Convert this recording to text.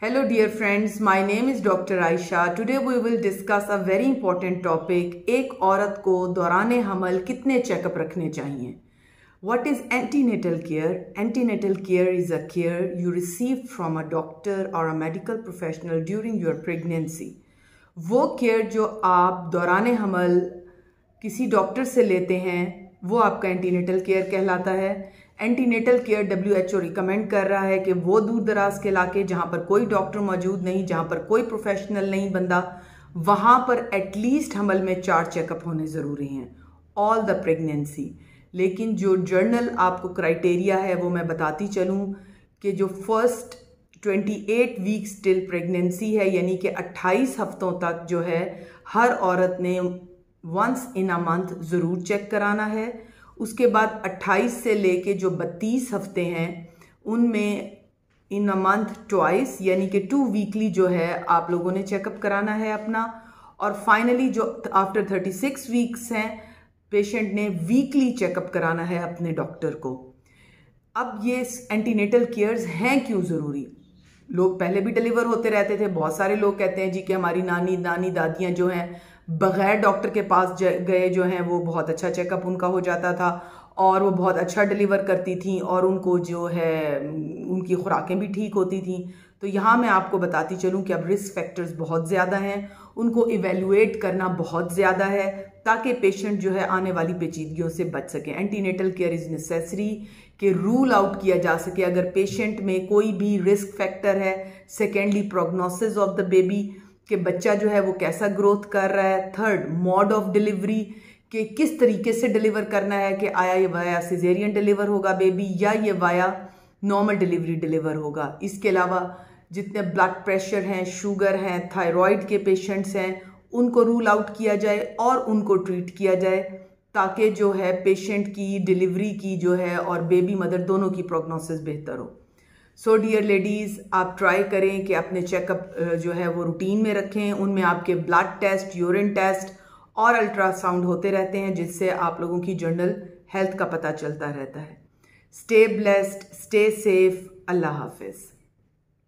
Hello dear friends, my name is Dr. Aisha. Today we will discuss a very important topic. एक औरत को दौराने हमल कितने checkup रखने चाहिए? What is antenatal care? Antenatal care is a care you receive from a doctor or a medical professional during your pregnancy. वो care जो आप दौराने हमल किसी डॉक्टर से लेते हैं वो आपका एंटीनेटल केयर कहलाता है। एंटीनेटल केयर WHO रिकमेंड कर रहा है कि वो दूर दराज के इलाके जहाँ पर कोई डॉक्टर मौजूद नहीं, जहाँ पर कोई प्रोफेशनल नहीं बंदा, वहाँ पर एटलीस्ट हमल में 4 चेकअप होने ज़रूरी हैं ऑल द प्रेगनेंसी। लेकिन जो जर्नल आपको क्राइटेरिया है वो मैं बताती चलूँ कि जो फर्स्ट 28 वीक्स टिल प्रेगनेंसी है, यानी कि 28 हफ्तों तक जो है हर औरत ने वंस इन अ मंथ ज़रूर चेक कराना है। उसके बाद 28 से लेके जो 32 हफ्ते हैं उनमें इन अ मंथ ट्वाइस, यानी कि 2 वीकली जो है आप लोगों ने चेकअप कराना है अपना। और फाइनली जो आफ्टर 36 वीक्स हैं पेशेंट ने वीकली चेकअप कराना है अपने डॉक्टर को। अब ये एंटीनेटल केयर्स हैं क्यों ज़रूरी? लोग पहले भी डिलीवर होते रहते थे। बहुत सारे लोग कहते हैं जी कि हमारी नानी दादियाँ जो हैं बग़ैर डॉक्टर के पास गए जो हैं वो बहुत अच्छा चेकअप उनका हो जाता था और वो बहुत अच्छा डिलीवर करती थी और उनको जो है उनकी खुराकें भी ठीक होती थी। तो यहाँ मैं आपको बताती चलूँ कि अब रिस्क फैक्टर्स बहुत ज़्यादा हैं, उनको इवेलुएट करना बहुत ज़्यादा है ताकि पेशेंट जो है आने वाली पेचीदगियों से बच सके। एंटीनेटल केयर इज़ नेसेसरी कि रूल आउट किया जा सके अगर पेशेंट में कोई भी रिस्क फैक्टर है। Secondly prognosis of the baby कि बच्चा जो है वो कैसा ग्रोथ कर रहा है। थर्ड मोड ऑफ डिलीवरी कि किस तरीके से डिलीवर करना है, कि आया ये वाया सिजेरियन डिलीवर होगा बेबी या ये वाया नॉर्मल डिलीवरी डिलीवर होगा। इसके अलावा जितने ब्लड प्रेशर हैं, शुगर हैं, थायराइड के पेशेंट्स हैं, उनको रूल आउट किया जाए और उनको ट्रीट किया जाए ताकि जो है पेशेंट की डिलीवरी की जो है और बेबी मदर दोनों की प्रोग्नोसिस बेहतर हो। सो डियर लेडीज़, आप ट्राई करें कि अपने चेकअप जो है वो रूटीन में रखें। उनमें आपके ब्लड टेस्ट, यूरिन टेस्ट और अल्ट्रासाउंड होते रहते हैं जिससे आप लोगों की जनरल हेल्थ का पता चलता रहता है। स्टे ब्लेस्ड, स्टे सेफ, अल्लाह हाफिज़।